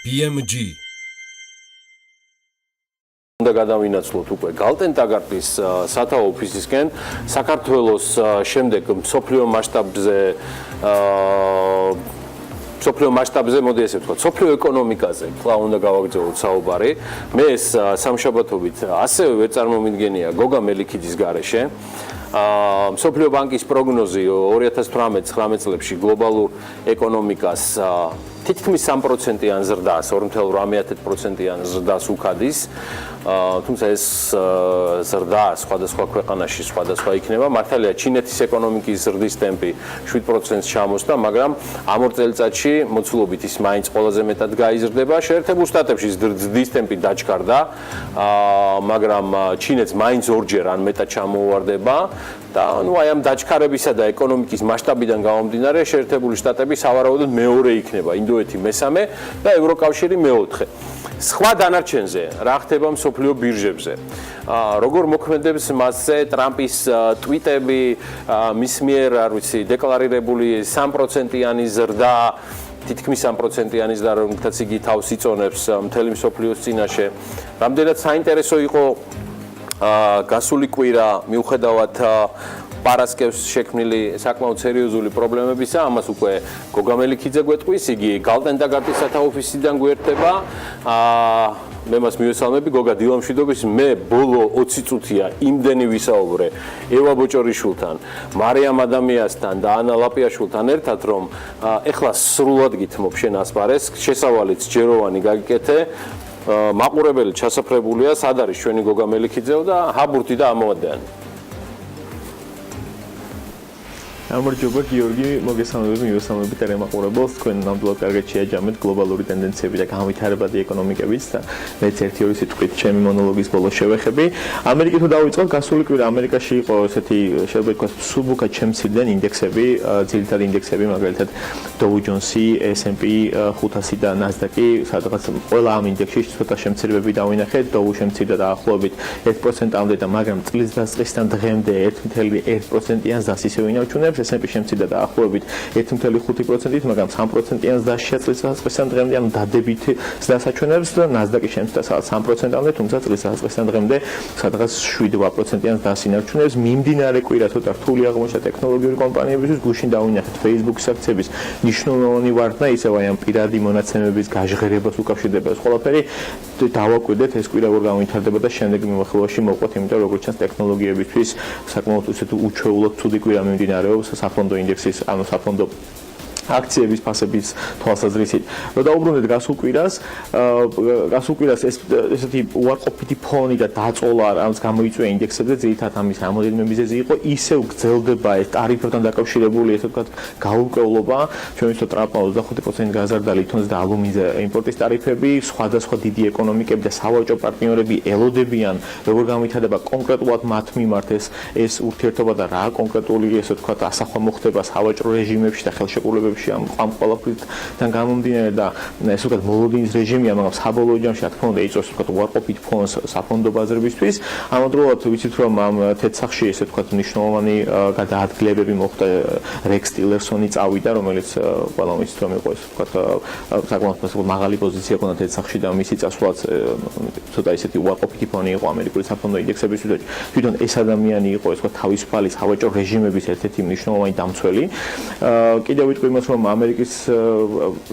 BMG უნდა გადავინაცვლოთ უკვე Galt Taggart-ის სათაო ოფისისკენ საქართველოს შემდეგ მსოფლიო მასშტაბზე მოდი ესე ვთქვა, მსოფლიო ეკონომიკაზე კვლავ უნდა გავაგრძელოთ საუბარი. მე ეს სამშაბათობით ასევე ვერ წარმომიდგენია გოგა მელიქიძის გარეშე. მსოფლიო ბანკის პროგნოზი 2018-19 წლებში გლობალურ ეკონომიკას თითქმის 3%-იან ზრდას, 2.8%-იან ზრდას უქადის. თუმცა ეს ზრდა სხვადასხვა ქვეყანაში სხვადასხვა იქნება. მართალია ჩინეთის ეკონომიკის ზრდის ტემპი 7%-ს ჩამოსცდა, მაგრამ ამ ორ წელიწადში მოცულობით ის მაინც ყველაზე მეტად გაიზრდება. შეერთებულ შტატებში ზრდის ტემპი დაჩქარდა, მაგრამ ჩინეთს მაინც ორჯერ ან მეტად ჩამოუვარდება. და აი ამ დაჩქარებისა და ეკონომიკის მასშტაბიდან გამომდინარე, შეერთებული შტატები სავარაუდოდ მეორე იქნება, ინდოეთი მესამე და ევროკავშირი მეოთხე. სხვა დანარჩენზე რა ხდება მსოფლიო ბირჟებზე? როგორ მოქმედებს მასზე ტრამპის ტვიტები, მის მიერ, არ ვიცი, დეკლარირებული 3%-იანი ზრდა, თითქმის 3%-იანი ზრდა, რომელთაც იგი თავს იწონებს მთელი მსოფლიოს წინაშე. რამდენად საინტერესო იყო გასული კვირა მიუხედავად პარასკევს შექმნილი საკმაოდ სერიოზული პრობლემებისა, ამას უკვე გოგა მელიქიძე გვეტყვის, იგი Galt Taggart-ის სათაო ოფისიდან გვერდება. მე მას მივესალმები, გოგა დილამშვიდობის, მე ბოლო 20 წუთია იმდენი ვისაუბრე ევა ბოჭორიშვილთან, მარიამ ადამიანსთან და ანა ლაპიაშვილთან ერთად, რომ ეხლა სრულად გითმობ შენ ასპარეს, შესავალიც ჯეროვანი გაგიკეთე. მაყურებელი ჩასაფრებულია, სად არის ჩვენი გოგა მელიქიძე და ჰაბურთი და ამოვადიანი. გამარჯობა გიორგი, მოგესალმებით, მივესალმებით ელემაყურებელს, თქვენ ნამდვილად კარგად შეაჯამეთ გლობალური ტენდენციები და განვითარებადი ეკონომიკებიც და მეც ერთი-ორი სიტყვით ჩემი მონოლოგის ბოლოს შევეხები. ამერიკითო დავიწყოთ, გასული კვირა ამერიკაში იყო ესეთი შეიძლება ითქვას სუბუქად შემცირდნენ ინდექსები, ძირითადი ინდექსები, მაგალითად Dow Jones-ი, S&P 500 და Nasdaq-ი, სადღაც ყველა ამ ინდექსში ცოტა შემცირებები დავინახეთ, Dow შემცირდა დაახლოებით 1%-მდე და მაგრამ წლის დასწრისთან დღემდე 1.1%-იან ზრდას ისევ ინარჩუნებს. S&P შემცირდა დაახლოებით 1.5%-ით, მაგრამ 3%-იან ზრდაში წლის დასწრისთან დღემდე, ანუ დადებით ზრდას აჩვენებს და Nasdaq-ი შემცირდა სადღაც 3%-მდე, თუმცა წლის დასწრისთან დღემდე სადღაც 7-8%-იან ზრდას ინარჩუნებს. მიმდინარე კვირა ცოტა რთული აღმოჩნდა ტექნოლოგიური კომპანიებისთვის, გუშინ დავინახეთ Facebook-ის აქციების მნიშვნელოვანი ვარდნა, ისევ აი ამ პირადი მონაცემების გაჟღერებას უკავშირდება ეს ყველაფერი. დავაკვირდეთ ეს კვირა როგორ განვითარდება და შემდეგ მიმოხილვაში მოვყვეთ, იმიტომ რომ როგორც ჩანს ტექნოლოგიებისთვის საკმაოდ ისეთ უჩვეულოდ ცუდი კვირა მიმდინარეობს საფონდო ინდექსის, ანუ საფონდო აქციების ფასების თვალსაზრისით. რომ დაუბრუნდეთ გასულ კვირას ესეთი უარყოფითი ფონი და დაწოლა ამის გამოიწვია ინდექსებზე, ძირითადად ამის რამოდენიმე მიზეზი იყო, ისევ გრძელდება ეს ტარიფებთან დაკავშირებული ესე ვთქვათ გაურკვევლობა. ჩვენ ვიცით ტრამპმა 25% გაზარდა ლითონზე და ალუმინზე იმპორტის ტარიფები, სხვადასხვა დიდი ეკონომიკები და სავაჭრო პარტნიორები ელოდებიან, როგორ განვითარდება კონკრეტულად მათ მიმართ ეს ურთიერთობა და რა კონკრეტული ესე ვთქვათ ასახვა მოხდება სავაჭრო რეჟიმებში და ხელშეკრულებებში ამ ყველაფრიდან გამომდინარე და ესე ვთქვათ მოლოდინის რეჟიმია, მაგრამ საბოლოო ჯამში რა თქმა უნდა იწვევს ვთქვათ უარყოფით ფონს საფონდო ბაზრებისთვის. ამავდროულად ვიცით რომ ამ თეთრსახში ესე ვთქვათ მნიშვნელოვანი გადაადგილებები მოხდა, რექს ტილერსონი წავიდა, რომელიც ყველამ ვიცით რომ იყო ესე ვთქვათ საკმაოდ მაღალი პოზიცია ჰქონდა თეთრსახში და მისი წასვლაც ცოტა ისეთი უარყოფითი ფონი იყო ამერიკული საფონდო ინდექსებისთვის. თვითონ ეს ადამიანი იყო ესე ვთქვათ თავისუფალი სავაჭრო რეჟიმების ერთ-ერთი მნიშვნელოვანი დამცველი. კიდევ ვიტყვი იმას რომ ამერიკის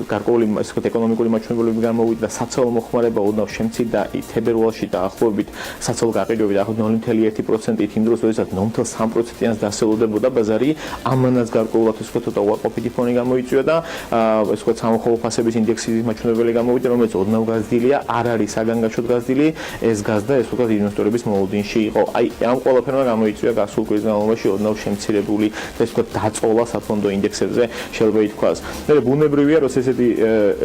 გარკვეული ესე ვთქვათ ეკონომიკური მაჩვენებლები გამოვიდა და საცალო მოხმარება ოდნავ შემცირდა თებერვალში დაახლოებით საცალო გაყიდვები დაახლოებით 0.1%-ით იმ დროს, როდესაც 0.3%-იან დასელოდებოდა ბაზარი, ამანაც გარკვეულად ესე ვთქვათ ცოტა უარყოფითი ფონი გამოიწვია და ესე ვთქვათ სამოხელო ფასების ინდექსის მაჩვენებელი გამოვიდა, რომელიც ოდნავ გაზრდილია, არ არის საგანგაშოდ გაზრდილი, ეს გაზრდა ესე ვთქვათ ინვესტორების მოლოდინში იყო. აი ამ ყველაფერმა გამოიწვია გასულ კვირის განმავლობაში ოდნავ შემცირებული და ესე ვთქვათ დაწოლა საფონდო ინდექსებზე. შეიძლება ითქვას. მე ბუნებრივია, რომ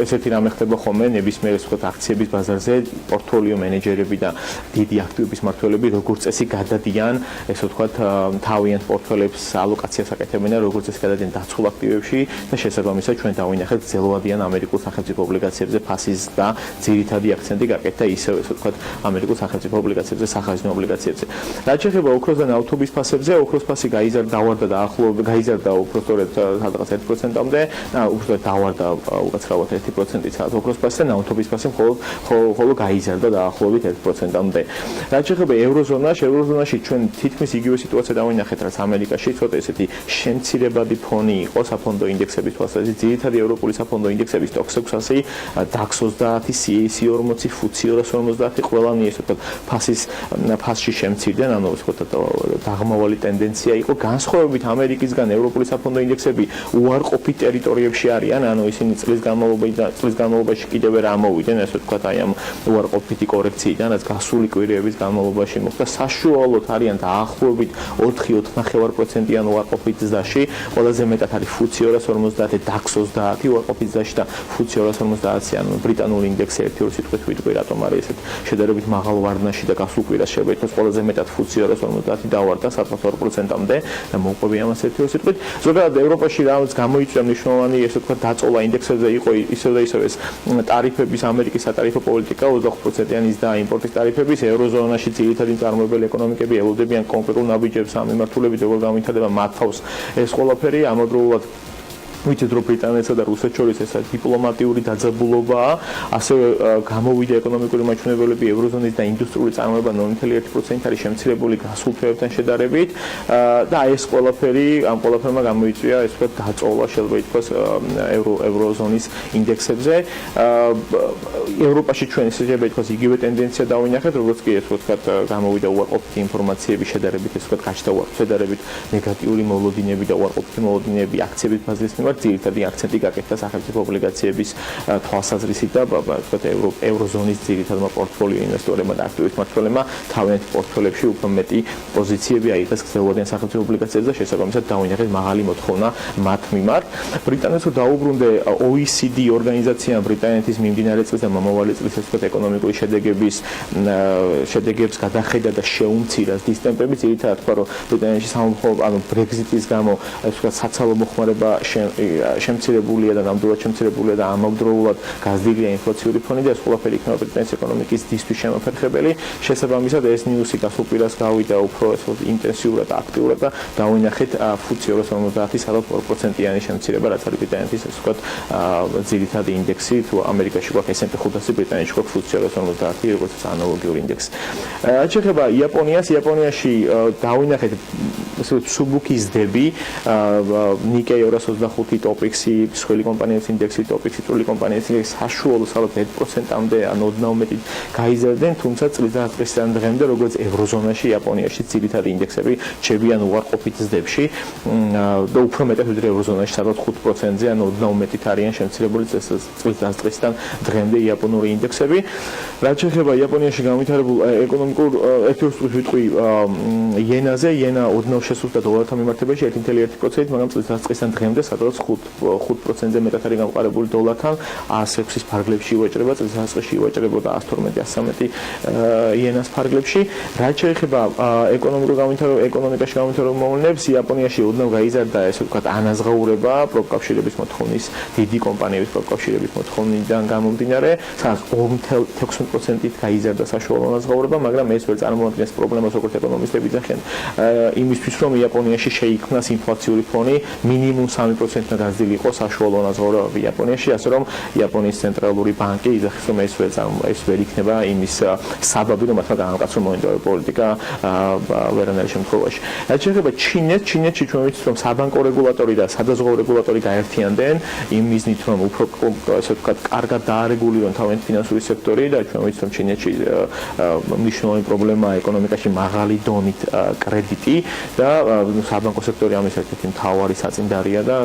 ესეთი რამე ხდება ხოლმე ნებისმიერ ესე ვთქვათ აქციების ბაზარზე, პორტფოლიო მენეჯერები და დიდი აქტივების მმართველები როგორც წესი გადადიან ესე ვთქვათ თავიანთ პორტფელიებს ალოკაციას აკეთებენ და როგორც წესი გადადიან დაცულ აქტივებში და შესაბამისად ჩვენ დავინახეთ ძელვადიან ამერიკულ სახელმწიფო ობლიგაციებზე ფასის და ძირითადი აქცენტი გაკეთდა ისევ ესე ვთქვათ ამერიკულ სახელმწიფო ობლიგაციებზე, სახაზინო ობლიგაციებზე. რაც შეეხება ოქროს და ნავთობის ფასებზე, ოქროს ფასი გაიზარდა უფრო სწორედ სადღაც 1%-მდე %-მდე, უბრალოდ დავარდა უკაცრავად 1%-ით სადაც ოქროს ფასი და ნავთობის ფასი მხოლოდ გაიზარდა დაახლოებით 1%-მდე. რაც შეეხება ევროზონაში ჩვენ თითქმის იგივე სიტუაცია დავინახეთ, რაც ამერიკაში, ცოტა ესეთი შემცირებადი ფონი იყო საფონდო ინდექსების თვალსაზრისით. ძირითადი ევროპული საფონდო ინდექსების TOXX 600, DAX 30, CAC 40, FTSE 250 ყველანი ესე ვთქვათ ფასში შემცირდნენ, ანუ ესე ვთქვათ დაღმავალი ტენდენცია იყო. განსხვავებით ამერიკისგან ევროპული საფონდო ინდექსები უარყოფით ტერიტორიებში არიან, ანუ ისინი წლის განმავლობაში კიდევ ვერ ამოვიდნენ, ესე ვთქვათ აი ამ უარყოფითი კორექციიდან, რაც გასული კვირეების განმავლობაში მოხდა. საშუალოდ არიან დაახლოებით 4-4.5%-იან უარყოფით ზრდაში, ყველაზე მეტად არის FTSE 250, DAX 30 უარყოფით ზრდაში და FTSE 250-ი, ანუ ბრიტანული ინდექსი ერთი-ორი სიტყვით ვიტყვი, რატომ არის ესეთ შედარებით მაღალ ვარდნაში და გასულ კვირას შეიძლება ითქვას ყველაზე მეტად FTSE 250 დავარდა 1.2%-მდე და მოუყვები ამას ერთი-ორი სიტყვით. ზოგადად ევროპაში რაღაც გამოიწვია მნიშვნელოვანი ესე ვთქვათ დაწოლა ინდექსებზე იყო ისევ და ისევ ეს ტარიფების ამერიკის სატარიფო პოლიტიკა 25%-იანი და იმპორტის ტარიფების ევროზონაში ძირითადი მწარმოებელი ეკონომიკები ელოდებიან კონკრეტულ ნაბიჯებს ამ მიმართულებით როგორ გამოვითარდება მათ თავს ეს ყველაფერი ამავდროულად ვიცით რომ ბრიტანეთსა და რუსეთს შორის ეს დიპლომატიური დაძაბულობაა, ასევე გამოვიდა ეკონომიკური მაჩვენებლები ევროზონის და ინდუსტრიული წარმოება 0.1% არის შემცირებული გასულ თვეებთან შედარებით და ეს ყველაფერი ამ ყველაფერმა გამოიწვია ეს ვთქვათ დაწოლა შეიძლება ითქვას ევროზონის ინდექსებზე. ევროპაში ჩვენ შეიძლება ითქვას იგივე ტენდენცია დავინახეთ, როგორც კი ეს ვთქვათ გამოვიდა უარყოფითი ინფორმაციები შედარებით ეს ვთქვათ გაჩნდა შედარებით ნეგატიური მოლოდინები და უარყოფითი მოლოდინები აქციების ბაზრის მიმართ ძირითადი აქცენტი გაკეთდა სახელმწიფო ობლიგაციების თვალსაზრისით და ვთქვათ ევროზონის ძირითადმა პორტფოლიო ინვესტორებმა და აქტივის მმართველებმა თავიანთ პორტფელიებში უფრო მეტი პოზიციები აიღეს გრძელვადიან სახელმწიფო ობლიგაციებზე და შესაბამისად დავინახეთ მაღალი მოთხოვნა მათ მიმართ. ბრიტანეთს რო დაუბრუნდე OECD ორგანიზაციამ ბრიტანეთის მიმდინარე წლის და მომავალი წლის ვთქვათ ეკონომიკური შედეგებს გადახედა და შეუმცირა ზრდის ტემპები, ძირითადად თქვა რომ ბრიტანეთში ანუ ბრეგზიტის გამო ვთქვათ საცალო მოხმარება შემცირებულია და ნამდვილად შემცირებულია და ამავდროულად გაზრდილია ინფლაციური ფონი და ეს ყველაფერი იქნება ბრიტანეთის ეკონომიკის დისთვის შემოფერხებელი. შესაბამისად ეს ნიუსი გასულ კვირას გავიდა უფრო ინტენსიურად და აქტიურად და დავინახეთ FTSE 250-ის 2%-იანი შემცირება, რაც არის ბრიტანეთის ასე ვთქვათ ძირითადი ინდექსი, თუ ამერიკაში გვაქვს S&P 500, ბრიტანეთში გვაქვს FTSE 250, როგორც ანალოგიური ინდექსი. რაც შეეხება იაპონიაში დავინახეთ ასე ვთქვათ სუბუქი ზრდები, Nikkei 225 TOPIX-ი, მსხვილი კომპანიების ინდექსი, TOPIX-ი, წვრილი კომპანიების ინდექსი საშუალოდ ალბათ 1%-მდე ან ოდნავ მეტი გაიზარდნენ, თუმცა წლიდან დღემდე როგორც ევროზონაში, იაპონიაში ძირითადი ინდექსები ჩებიან უარყოფით ზრდებში და უფრო მეტად ვიდრე ევროზონაში, სადაც 5%-ზე ან ოდნავ მეტით არიან შემცირებული წლიდან დღემდე იაპონური ინდექსები. რაც შეეხება იაპონიაში განვითარებულ ეკონომიკურ ერთ-ერთ ვიტყვი იენაზე, იენა ოდნავ შესუსტდა დოლართან მიმართებაში 1.1%, მაგრამ წლიდან დღემდე სადაც 5%-ზე მეტად არის გამყარებული დოლართან, 106-ის ფარგლებში ივაჭრება, წლისასწრებში ივაჭრებოდა 112-113 იენას ფარგლებში. რაც შეეხება ეკონომიკაში განვითარებულ მოვლენებს, იაპონიაში ოდნავ გაიზარდა ესე ვთქვათ ანაზღაურება პროფკავშირების მოთხოვნის, დიდი კომპანიების პროფკავშირების მოთხოვნიდან გამომდინარე, სადაც 2.16%-ით გაიზარდა საშუალო ანაზღაურება, მაგრამ ეს ვერ წარმოადგენს პრობლემას, როგორც ეკონომისტები ძახიან, იმისთვის რომ იაპონიაში შეიქმნას ინფლაციური ფონი მინიმუმ 3%-ნა გაზრდილიყო საშუალო ანაზღაურება იაპონიაში, ასე რომ იაპონიის ცენტრალური ბანკი იძახის რომ ეს ვერ იქნება იმის საბაბი, რომ მართლა გაამკაცროს მონეტარული პოლიტიკა ვერანაირ შემთხვევაში. რაც შეეხება ჩინეთში ჩვენ ვიცით რომ საბანკო რეგულატორი და სადაზღვევო რეგულატორი გაერთიანდნენ იმ მიზნით რომ უფრო ასე ვთქვათ კარგად დაარეგულირონ თავიანთი ფინანსური სექტორი და ჩვენ ვიცით რომ ჩინეთში მნიშვნელოვანი პრობლემაა ეკონომიკაში მაღალი დონით კრედიტი და საბანკო სექტორი ამის ერთ-ერთი მთავარი საწინდარია და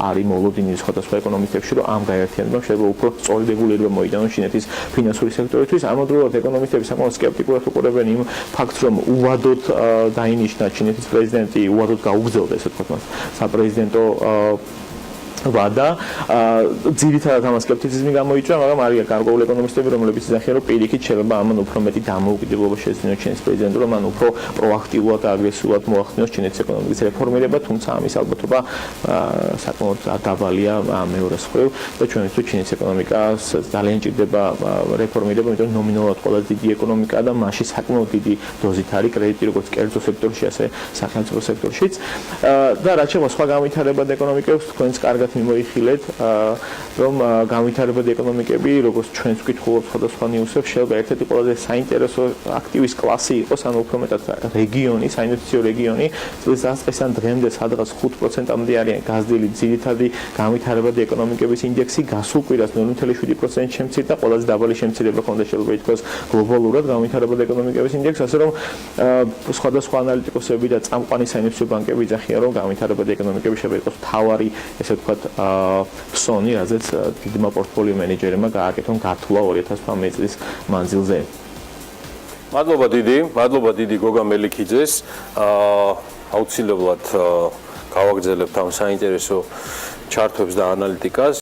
არის მოლოდინი სხვადასხვა ეკონომისტებში, რომ ამ გაერთიანებამ შეიძლება უფრო სწორი რეგულირება მოიტანოს ჩინეთის ფინანსური სექტორისთვის. ამავდროულად ეკონომისტები საკმაოდ სკეპტიკურად უყურებენ იმ ფაქტს, რომ უვადოდ დაინიშნა ჩინეთის პრეზიდენტი, უვადოდ გაუგზავნდა ესე ვთქვათ საპრეზიდენტო ვადა, ძირითადად ამას სკეპტიციზმი გამოიწვია, მაგრამ არიან გარკვეული ეკონომისტები, რომლებიც იძახიან, რომ პირიქით შეიძლება ამან უფრო მეტი დამოუკიდებლობა შეძინოს ჩინეთის პრეზიდენტმა, რომ მან უფრო პროაქტიულად და აგრესიულად მოახდინოს ჩინეთის ეკონომიკის რეფორმირება, თუმცა ამის ალბათობა საკმაოდ დაბალია მეორე მხრივ და ჩვენ ვიცით, რომ ჩინეთის ეკონომიკას ძალიან ჭირდება რეფორმირება, იმიტომ რომ ნომინალურად ყველაზე დიდი ეკონომიკაა და მასში საკმაოდ დიდი დოზით არის კრედიტი, როგორც კერძო სექტორში, ასე სახელმწიფო სექტორშიც. და რაც შეეხება სხვა განვითარებად ეკონომიკებს, თქვენს კარგად მიმოიხილეთ, რომ განვითარებადი ეკონომიკები, როგორც ჩვენს ვკითხულობთ სხვადასხვა ნიუსებს, შეიძლება ერთ-ერთი ყველაზე საინტერესო აქტივის კლასი იყოს, ანუ უფრო მეტად რეგიონი, საინვესტიციო რეგიონი, წელიწადსა დღემდე სადღაც 5%-მდე არიან გაზრდილი ძირითადი განვითარებადი ეკონომიკების ინდექსი, გასულ კვირას 0.7% შემცირდა, ყველაზე დაბალი შემცირება ჰქონდა შეიძლება ითქვას გლობალურად განვითარებადი ეკონომიკების ინდექსს, ასე რომ სხვადასხვა ანალიტიკოსები და წამყვანი საინვესტიციო ბანკები იძახიან, რომ განვითარებადი ეკონომიკები შეიძლება იყოს მთავარი, ესე ვთქვათ, ფსონი, რაზეც დიდმა პორტფოლიო მენეჯერებმა გააკეთონ გართულა 2019 წლის მანძილზე. მადლობა დიდი გოგა მელიქიძეს. აუცილებლად გავაგრძელებთ ამ საინტერესო ჩარტებს და ანალიტიკას.